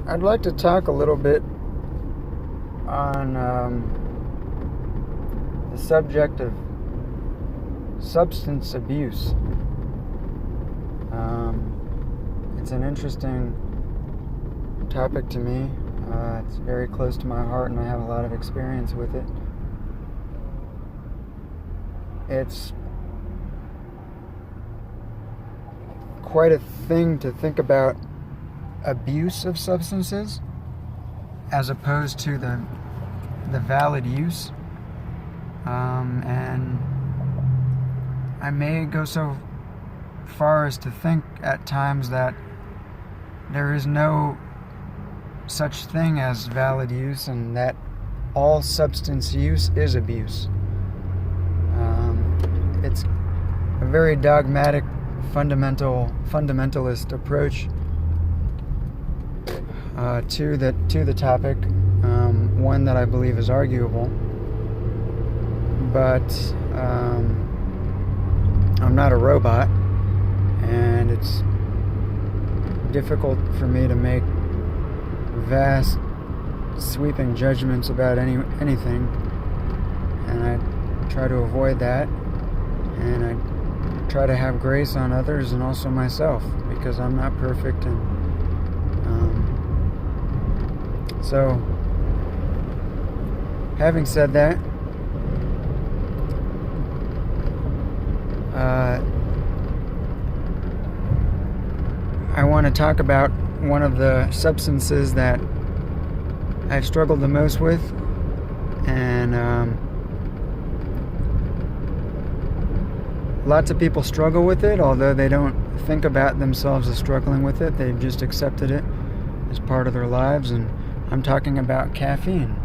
I'd like to talk a little bit on the subject of substance abuse. It's an interesting topic to me. It's very close to my heart, and I have a lot of experience with it. It's quite a thing to think about abuse of substances as opposed to the valid use. And I may go so far as to think at times that there is no such thing as valid use, and that all substance use is abuse. It's a very dogmatic, fundamentalist approach to the topic, one that I believe is arguable. But I'm not a robot, and it's difficult for me to make vast, sweeping judgments about anything, and I try to avoid that, and I try to have grace on others and also myself, because I'm not perfect. And so, having said that, I want to talk about one of the substances that I've struggled the most with, and lots of people struggle with it, although they don't think about themselves as struggling with it. They've just accepted it as part of their lives, and I'm talking about caffeine.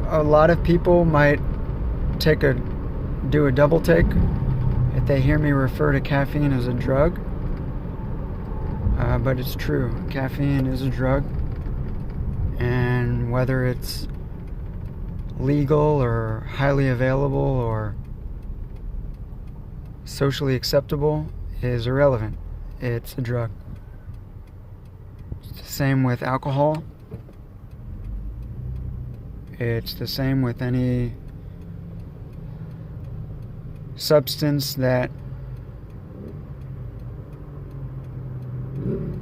A lot of people might do a double take if they hear me refer to caffeine as a drug, but it's true. Caffeine is a drug, and whether it's legal or highly available or socially acceptable is irrelevant. It's a drug. It's the same with alcohol. It's the same with any substance that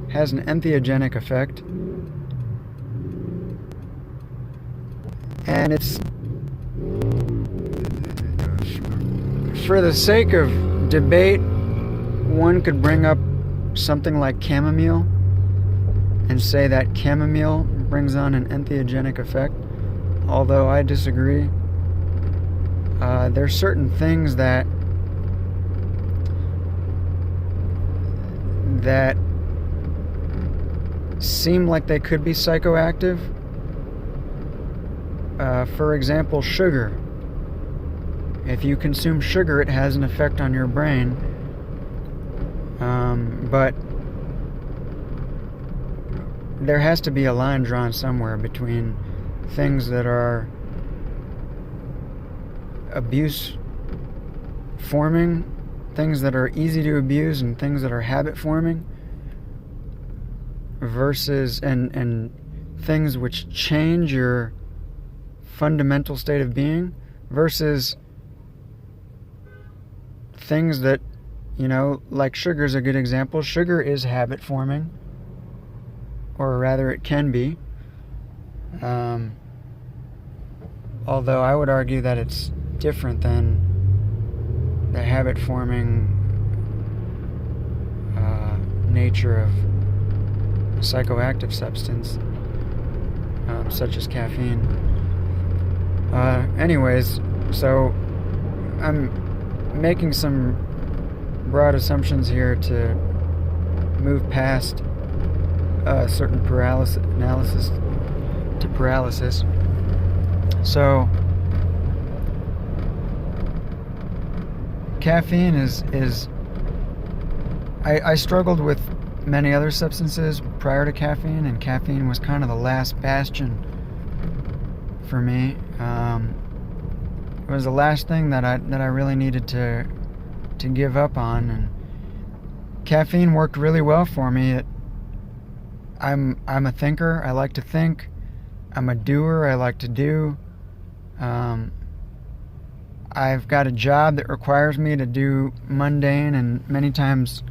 has an entheogenic effect, and it's, for the sake of debate, one could bring up something like chamomile and say that chamomile brings on an entheogenic effect, although I disagree. There's certain things that seem like they could be psychoactive. For example, sugar. If you consume sugar, it has an effect on your brain. But there has to be a line drawn somewhere between things that are abuse forming, things that are easy to abuse, and things that are habit forming, versus and things which change your fundamental state of being, versus things that, like sugar is a good example. Sugar is habit forming, or rather it can be, although I would argue that it's different than the habit forming nature of a psychoactive substance, such as caffeine. Anyways, so I'm making some broad assumptions here to move past certain analysis to paralysis. So caffeine is I struggled with many other substances prior to caffeine, and caffeine was kind of the last bastion for me. It was the last thing that I really needed to to give up on. And caffeine worked really well for me. I'm a thinker. I like to think. I'm a doer. I like to do. I've got a job that requires me to do mundane and many times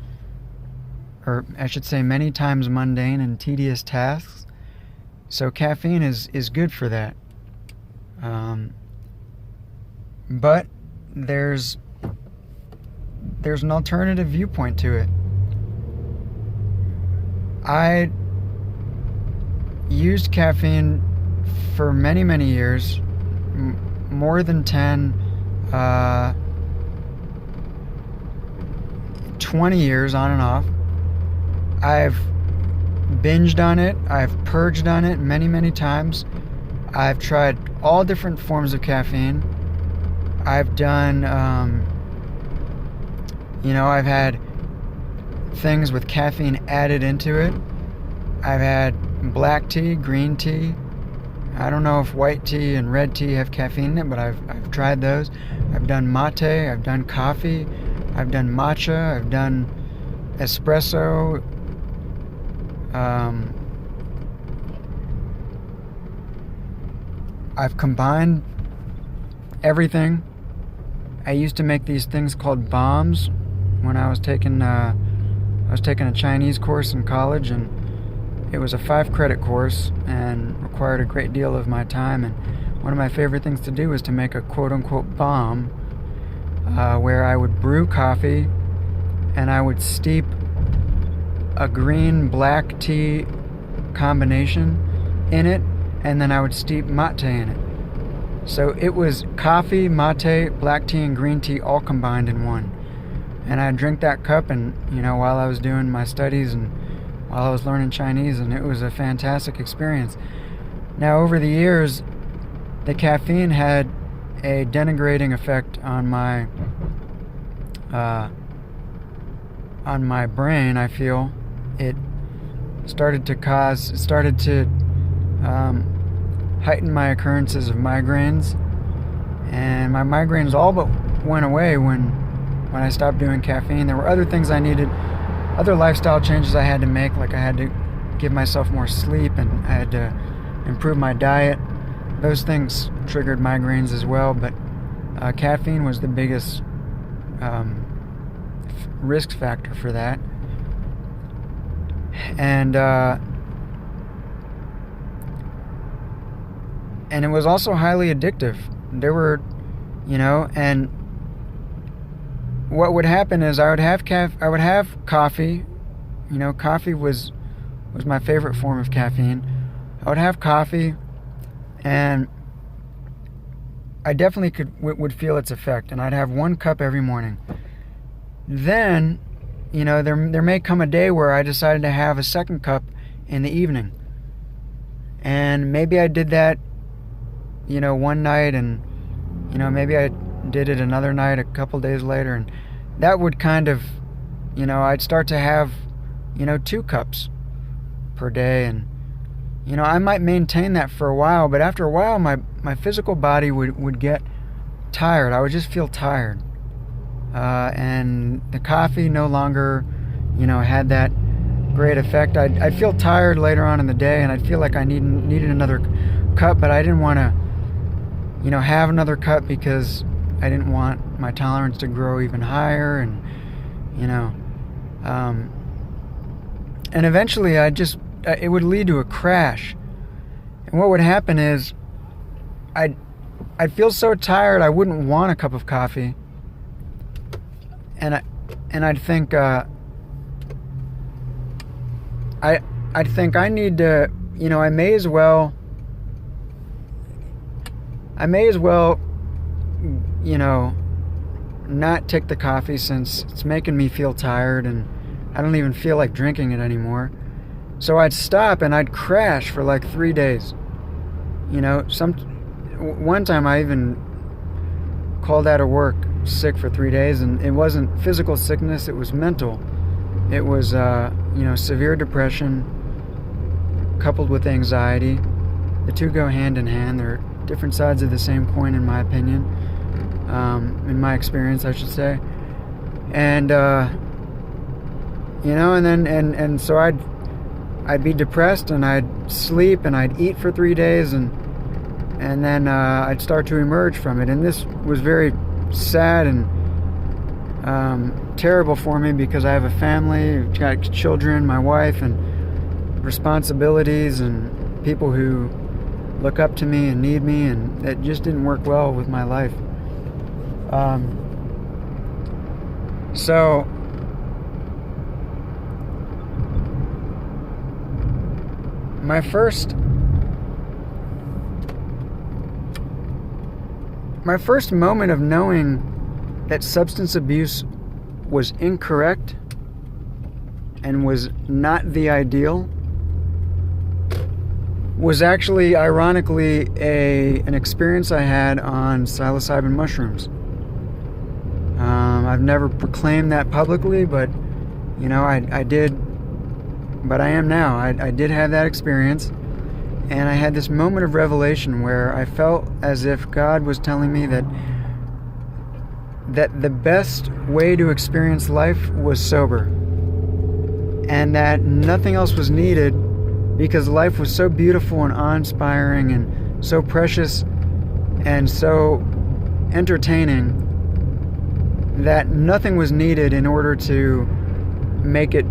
mundane and tedious tasks. So caffeine is good for that. But there's an alternative viewpoint to it. I used caffeine for many, many years, more than 10, 20 years on and off. I've binged on it. I've purged on it many, many times. I've tried all different forms of caffeine. I've done, I've had things with caffeine added into it. I've had black tea, green tea. I don't know if white tea and red tea have caffeine in it, but I've tried those. I've done mate, I've done coffee, I've done matcha, I've done espresso. I've combined everything. I used to make these things called bombs when I was taking a Chinese course in college, and it was a 5-credit course and required a great deal of my time. And one of my favorite things to do was to make a quote-unquote bomb, where I would brew coffee and I would steep a green-black tea combination in it, and then I would steep mate in it. So it was coffee, mate, black tea, and green tea all combined in one. And I'd drink that cup, and while I was doing my studies and while I was learning Chinese, and it was a fantastic experience. Now, over the years, the caffeine had a denigrating effect on my brain. I feel it started to heighten my occurrences of migraines, and my migraines all but went away when I stopped doing caffeine. There were other things I needed, other lifestyle changes I had to make, like I had to give myself more sleep and I had to improve my diet. Those things triggered migraines as well, but caffeine was the biggest risk factor for that. And it was also highly addictive. There were, and what would happen is I would have coffee. Coffee was my favorite form of caffeine. I would have coffee, and I definitely would feel its effect, and I'd have 1 cup every morning. Then, there may come a day where I decided to have a 2nd cup in the evening, and maybe I did that one night, and maybe I did it another night a couple days later, and that would kind of I'd start to have 2 cups per day, and I might maintain that for a while, but after a while my physical body would get tired. I would just feel tired, and the coffee no longer had that great effect. I'd feel tired later on in the day, and I'd feel like I needed another cup, but I didn't want to have another cup because I didn't want my tolerance to grow even higher, and and eventually it would lead to a crash. And what would happen is I'd feel so tired I wouldn't want a cup of coffee, and I'd think I'd think I need to I may as well not take the coffee, since it's making me feel tired and I don't even feel like drinking it anymore. So I'd stop and I'd crash for like 3 days. One time I even called out of work sick for 3 days, and it wasn't physical sickness, it was mental. It was severe depression coupled with anxiety. The two go hand in hand. They're different sides of the same coin, in my opinion, in my experience, I should say. And and so I'd be depressed, and I'd sleep, and I'd eat for 3 days, and then I'd start to emerge from it. And this was very sad and terrible for me, because I have a family, I've got children, my wife, and responsibilities, and people who look up to me and need me, and it just didn't work well with my life. So my first moment of knowing that substance abuse was incorrect and was not the ideal was actually, ironically, an experience I had on psilocybin mushrooms. I've never proclaimed that publicly, but I did. But I am now. I did have that experience, and I had this moment of revelation where I felt as if God was telling me that the best way to experience life was sober, and that nothing else was needed, because life was so beautiful and awe-inspiring and so precious and so entertaining that nothing was needed in order to make it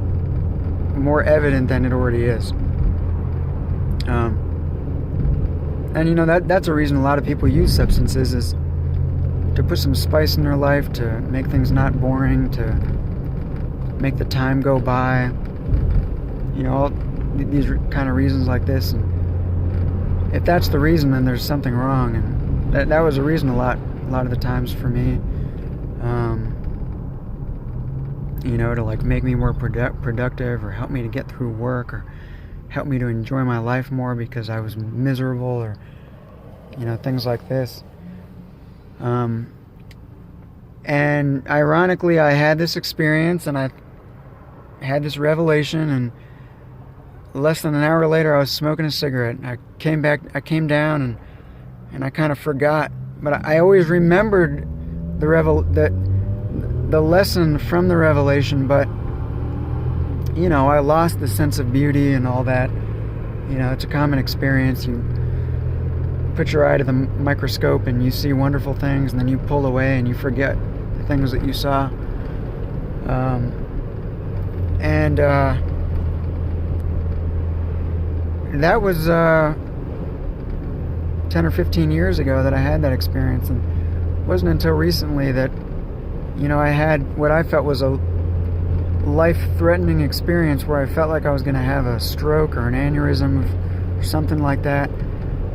more evident than it already is. And that's a reason a lot of people use substances, is to put some spice in their life, to make things not boring, to make the time go by. All these kind of reasons like this. And if that's the reason, then there's something wrong. And that was a reason a lot of the times for me. To like make me more productive, or help me to get through work, or help me to enjoy my life more because I was miserable, or things like this. And ironically, I had this experience, and I had this revelation, and less than an hour later I was smoking a cigarette. I came down, and I kind of forgot, but I always remembered the lesson from the revelation, but I lost the sense of beauty and all that. It's a common experience. You put your eye to the microscope and you see wonderful things, and then you pull away and you forget the things that you saw. That was 10 or 15 years ago that I had that experience, and it wasn't until recently that I had what I felt was a life-threatening experience, where I felt like I was going to have a stroke or an aneurysm or something like that.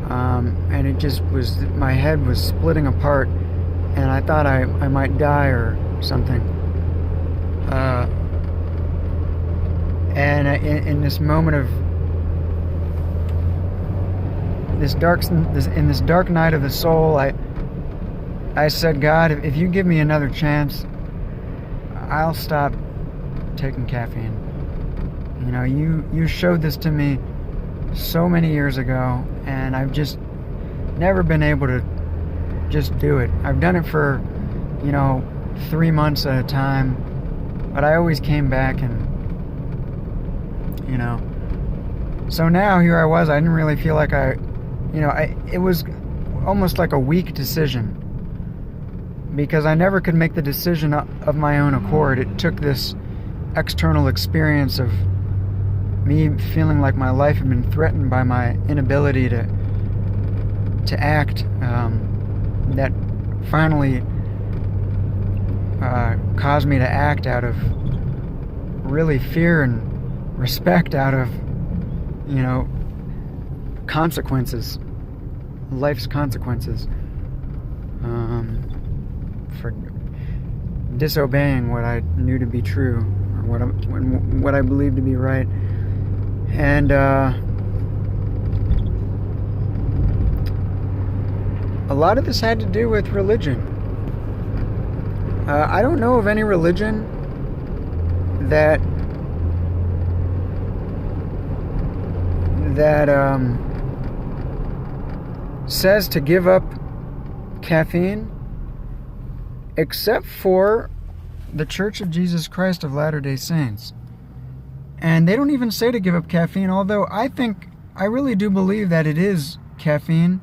And it just was, my head was splitting apart, and I thought I might die or something. And in this moment of this dark night of the soul, I said, God, if you give me another chance, I'll stop taking caffeine. You showed this to me so many years ago, and I've just never been able to just do it. I've done it for 3 months at a time, but I always came back, and so now here I was. I didn't really feel like it was almost like a weak decision, because I never could make the decision of my own accord. It took this external experience of me feeling like my life had been threatened by my inability to act, that finally caused me to act out of really fear and respect, out of consequences, life's consequences, for disobeying what I knew to be true, or what I believed to be right. And a lot of this had to do with religion. I don't know of any religion that says to give up caffeine, except for the Church of Jesus Christ of Latter-day Saints. And they don't even say to give up caffeine, although I really do believe that it is caffeine.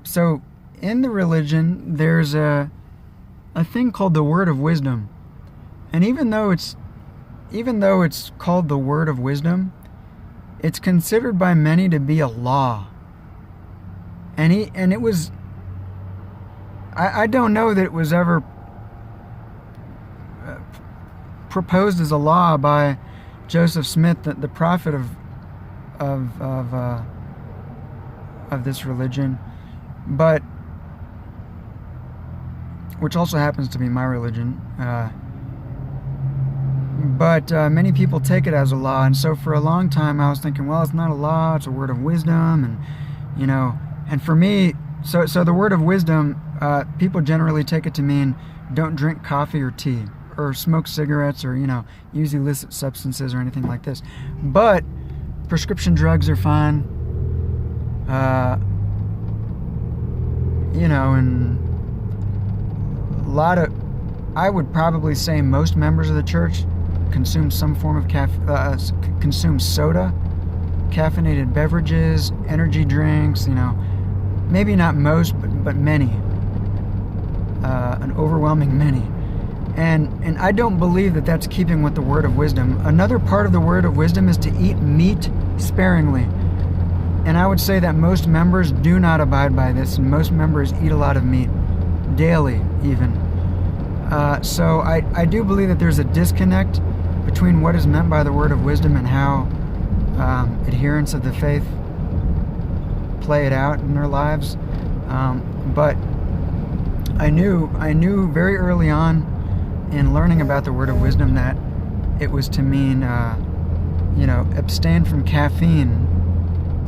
So in the religion, there's a thing called the word of wisdom. And even though it's called the word of wisdom, it's considered by many to be a law. And it was, I don't know that it was ever proposed as a law by Joseph Smith, the prophet of this religion, but which also happens to be my religion. But many people take it as a law, and so for a long time I was thinking, well, it's not a law, it's a word of wisdom, and and for me, so the word of wisdom, people generally take it to mean don't drink coffee or tea, or smoke cigarettes, or use illicit substances or anything like this. But prescription drugs are fine, and a lot of, I would probably say most members of the church consume some form of consume soda, caffeinated beverages, energy drinks, maybe not most, but many, an overwhelming many. And I don't believe that that's keeping with the word of wisdom. Another part of the word of wisdom is to eat meat sparingly. And I would say that most members do not abide by this, and most members eat a lot of meat, daily even. So I do believe that there's a disconnect between what is meant by the word of wisdom and how adherents of the faith play it out in their lives. But I knew very early on in learning about the word of wisdom that it was to mean, abstain from caffeine,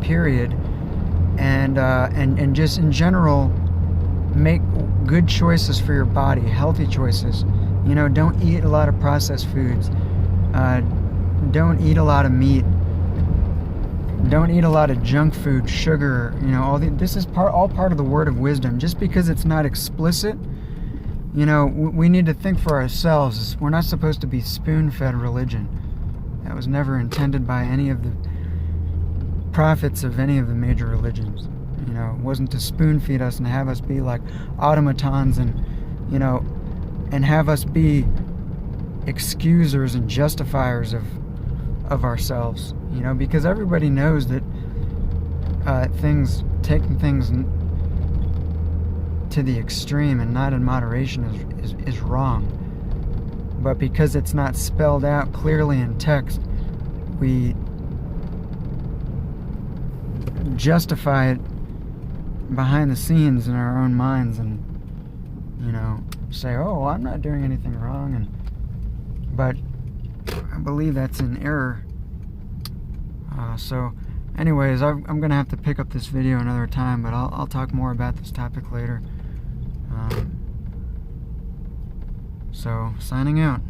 period, and just in general make good choices for your body, healthy choices. Don't eat a lot of processed foods. Don't eat a lot of meat. Don't eat a lot of junk food, sugar. This is all part of the word of wisdom. Just because it's not explicit, we need to think for ourselves. We're not supposed to be spoon-fed religion. That was never intended by any of the prophets of any of the major religions. It wasn't to spoon-feed us and have us be like automatons and have us be excusers and justifiers of ourselves, because everybody knows that taking things to the extreme and not in moderation is wrong. But because it's not spelled out clearly in text, we justify it behind the scenes in our own minds and say, oh, I'm not doing anything wrong, but I believe that's in error. So anyways, I'm gonna have to pick up this video another time, but I'll talk more about this topic later. So signing out.